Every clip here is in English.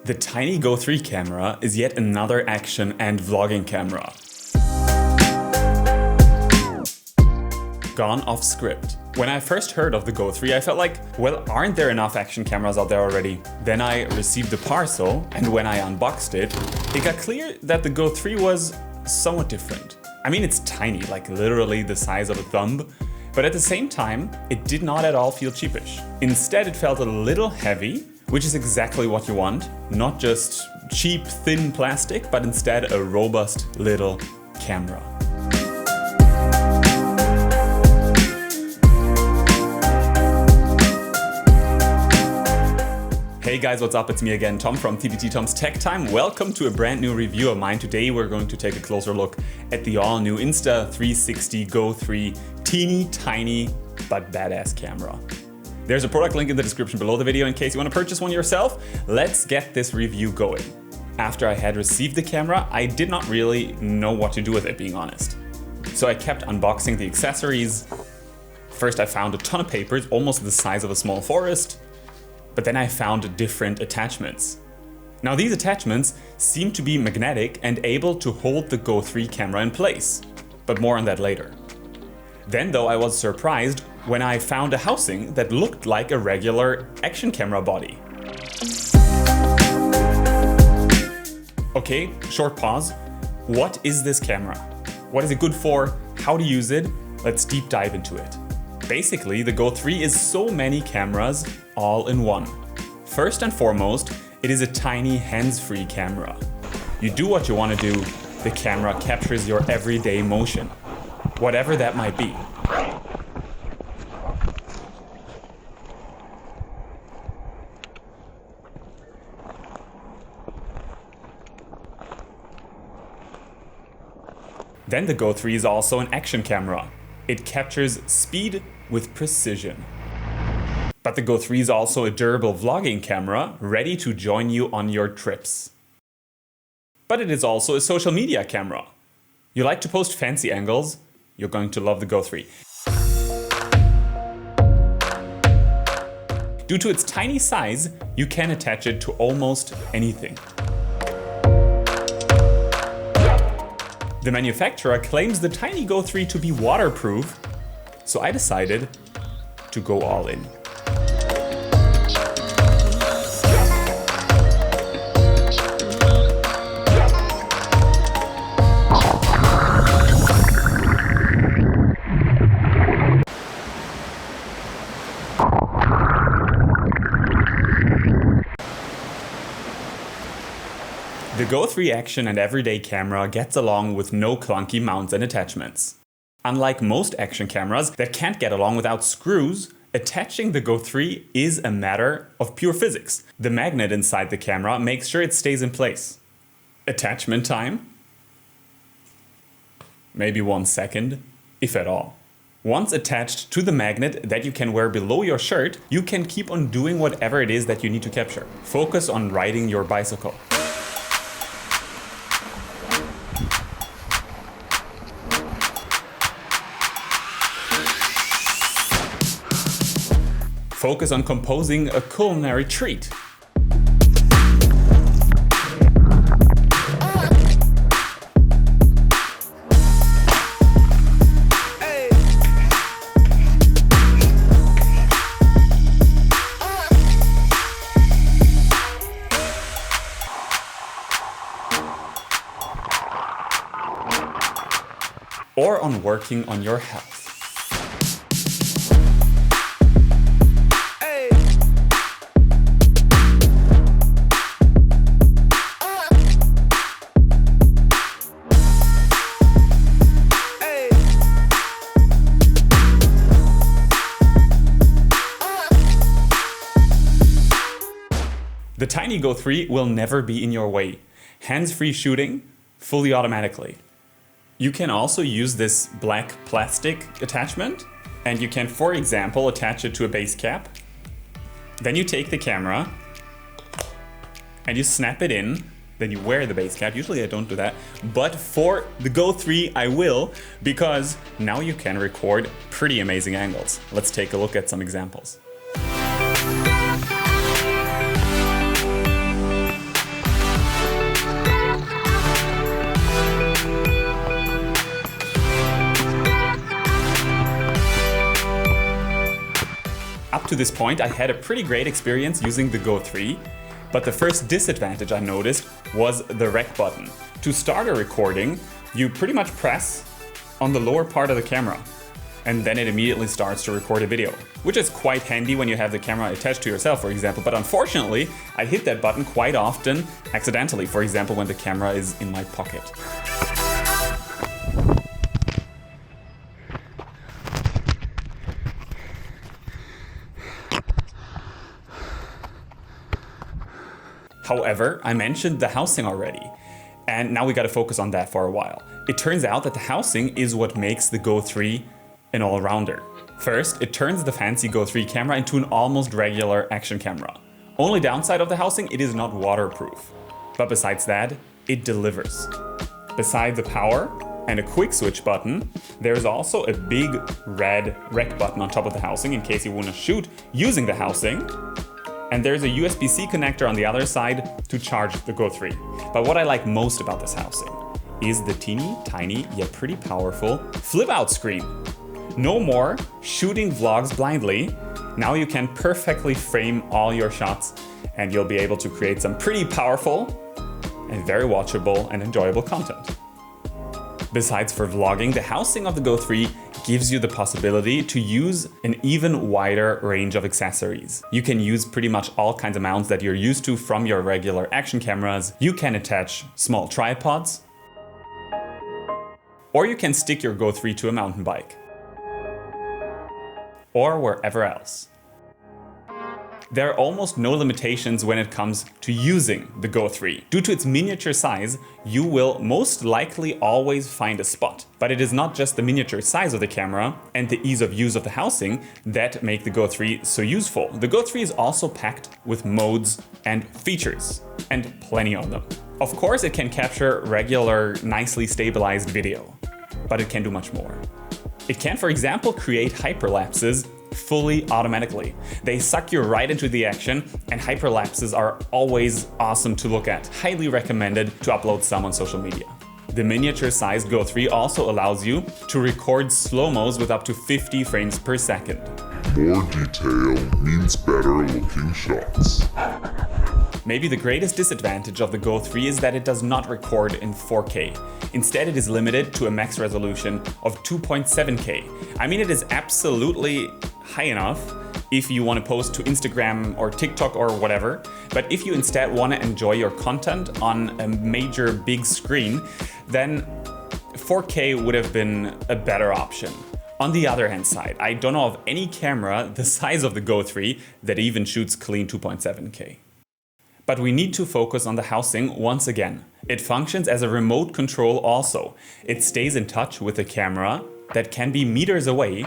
The tiny Go 3 camera is yet another action and vlogging camera. Gone off script. When I first heard of the Go 3, I felt like, well, aren't there enough action cameras out there already? Then I received the parcel, and when I unboxed it, it got clear that the Go 3 was somewhat different. I mean, it's tiny, like literally the size of a thumb, but at the same time, it did not at all feel cheapish. Instead, it felt a little heavy, which is exactly what you want. Not just cheap, thin plastic, but instead a robust little camera. Hey guys, what's up? It's me again, Tom from TBT Tom's Tech Time. Welcome to a brand new review of mine. Today we're going to take a closer look at the all new Insta360 Go 3 teeny tiny but badass camera. There's a product link in the description below the video in case you want to purchase one yourself. Let's get this review going. After I had received the camera, I did not really know what to do with it, being honest. So I kept unboxing the accessories. First I found a ton of papers, almost the size of a small forest. But then I found different attachments. Now these attachments seem to be magnetic and able to hold the Go 3 camera in place. But more on that later. Then though, I was surprised when I found a housing that looked like a regular action camera body. Okay, short pause. What is this camera? What is it good for? How to use it? Let's deep dive into it. Basically, the Go 3 is so many cameras all in one. First and foremost, it is a tiny hands-free camera. You do what you want to do, the camera captures your everyday motion, whatever that might be. Then the Go 3 is also an action camera. It captures speed with precision. But the Go 3 is also a durable vlogging camera, ready to join you on your trips. But it is also a social media camera. You like to post fancy angles? You're going to love the Go 3. Due to its tiny size, you can attach it to almost anything. The manufacturer claims the tiny Go 3 to be waterproof, so I decided to go all in. The Go 3 action and everyday camera gets along with no clunky mounts and attachments. Unlike most action cameras that can't get along without screws, attaching the Go 3 is a matter of pure physics. The magnet inside the camera makes sure it stays in place. Attachment time? Maybe 1 second, if at all. Once attached to the magnet that you can wear below your shirt, you can keep on doing whatever it is that you need to capture. Focus on riding your bicycle. Focus on composing a culinary treat. Or on working on your health. The tiny Go 3 will never be in your way. Hands-free shooting, fully automatically. You can also use this black plastic attachment, and you can, for example, attach it to a base cap. Then you take the camera and you snap it in, then you wear the base cap. Usually I don't do that, but for the Go 3 I will, because now you can record pretty amazing angles. Let's take a look at some examples. Up to this point, I had a pretty great experience using the Go 3, but the first disadvantage I noticed was the rec button. To start a recording, you pretty much press on the lower part of the camera, and then it immediately starts to record a video, which is quite handy when you have the camera attached to yourself, for example. But unfortunately, I hit that button quite often accidentally, for example, when the camera is in my pocket. However, I mentioned the housing already, and now we gotta focus on that for a while. It turns out that the housing is what makes the Go 3 an all-rounder. First, it turns the fancy Go 3 camera into an almost regular action camera. Only downside of the housing, it is not waterproof. But besides that, it delivers. Besides the power and a quick switch button, there's also a big red rec button on top of the housing in case you wanna shoot using the housing. And there's a USB-C connector on the other side to charge the Go 3. But what I like most about this housing is the teeny tiny yet pretty powerful flip-out screen. No more shooting vlogs blindly. Now you can perfectly frame all your shots and you'll be able to create some pretty powerful and very watchable and enjoyable content. Besides for vlogging, the housing of the Go 3 gives you the possibility to use an even wider range of accessories. You can use pretty much all kinds of mounts that you're used to from your regular action cameras. You can attach small tripods, or you can stick your Go 3 to a mountain bike, or wherever else. There are almost no limitations when it comes to using the Go 3. Due to its miniature size, you will most likely always find a spot. But it is not just the miniature size of the camera and the ease of use of the housing that make the Go 3 so useful. The Go 3 is also packed with modes and features, and plenty of them. Of course, it can capture regular, nicely stabilized video, but it can do much more. It can, for example, create hyperlapses fully automatically. They suck you right into the action, and hyperlapses are always awesome to look at. Highly recommended to upload some on social media. The miniature-sized Go 3 also allows you to record slow-mos with up to 50 frames per second. More detail means better looking shots. Maybe the greatest disadvantage of the Go 3 is that it does not record in 4K. Instead, it is limited to a max resolution of 2.7K. I mean, it is absolutely high enough if you want to post to Instagram or TikTok or whatever, but if you instead want to enjoy your content on a major big screen, then 4K would have been a better option. On the other hand side, I don't know of any camera the size of the Go 3 that even shoots clean 2.7K. But we need to focus on the housing once again. It functions as a remote control also. It stays in touch with the camera that can be meters away,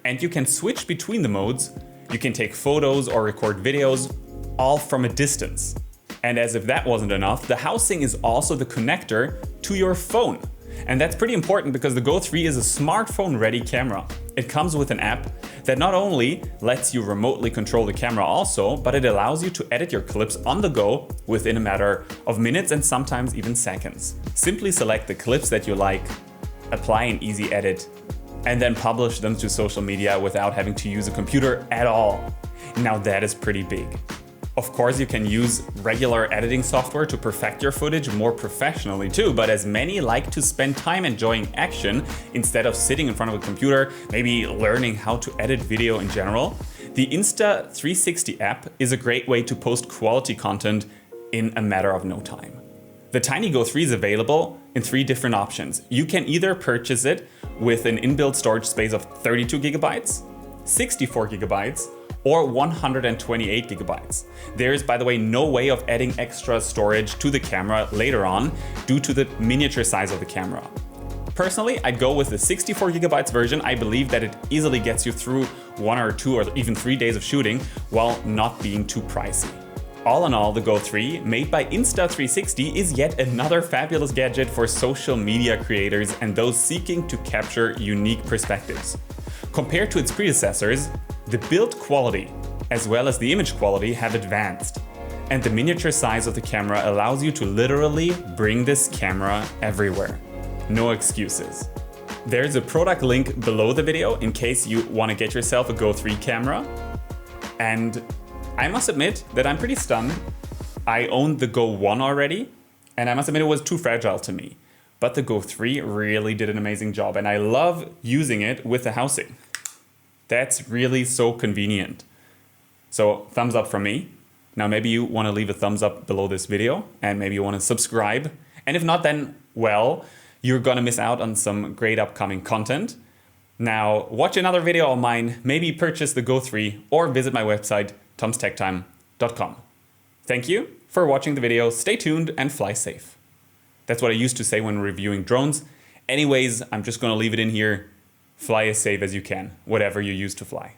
and you can switch between the modes. You can take photos or record videos, all from a distance. And as if that wasn't enough, the housing is also the connector to your phone. And that's pretty important because the Go 3 is a smartphone-ready camera. It comes with an app that not only lets you remotely control the camera also, but it allows you to edit your clips on the go within a matter of minutes and sometimes even seconds. Simply select the clips that you like, apply an easy edit, and then publish them to social media without having to use a computer at all. Now that is pretty big. Of course, you can use regular editing software to perfect your footage more professionally too, but as many like to spend time enjoying action instead of sitting in front of a computer, maybe learning how to edit video in general, the Insta360 app is a great way to post quality content in a matter of no time. The Tiny Go 3 is available in 3 different options. You can either purchase it with an inbuilt storage space of 32 gigabytes, 64 gigabytes, or 128 gigabytes. There is, by the way, no way of adding extra storage to the camera later on due to the miniature size of the camera. Personally, I'd go with the 64 gigabytes version. I believe that it easily gets you through 1 or 2 or even 3 days of shooting while not being too pricey. All in all, the Go 3, made by Insta360, is yet another fabulous gadget for social media creators and those seeking to capture unique perspectives. Compared to its predecessors, the build quality as well as the image quality have advanced, and the miniature size of the camera allows you to literally bring this camera everywhere. No excuses. There's a product link below the video in case you want to get yourself a Go 3 camera. And I must admit that I'm pretty stunned. I owned the Go 1 already, and I must admit it was too fragile to me. But the Go 3 really did an amazing job, and I love using it with the housing. That's really so convenient. So thumbs up from me. Now maybe you want to leave a thumbs up below this video, and maybe you want to subscribe. And if not, then, well, you're gonna miss out on some great upcoming content. Now watch another video of mine, maybe purchase the Go 3, or visit my website, tomstechtime.com. Thank you for watching the video. Stay tuned and fly safe. That's what I used to say when reviewing drones. Anyways, I'm just gonna leave it in here. Fly as safe as you can, whatever you use to fly.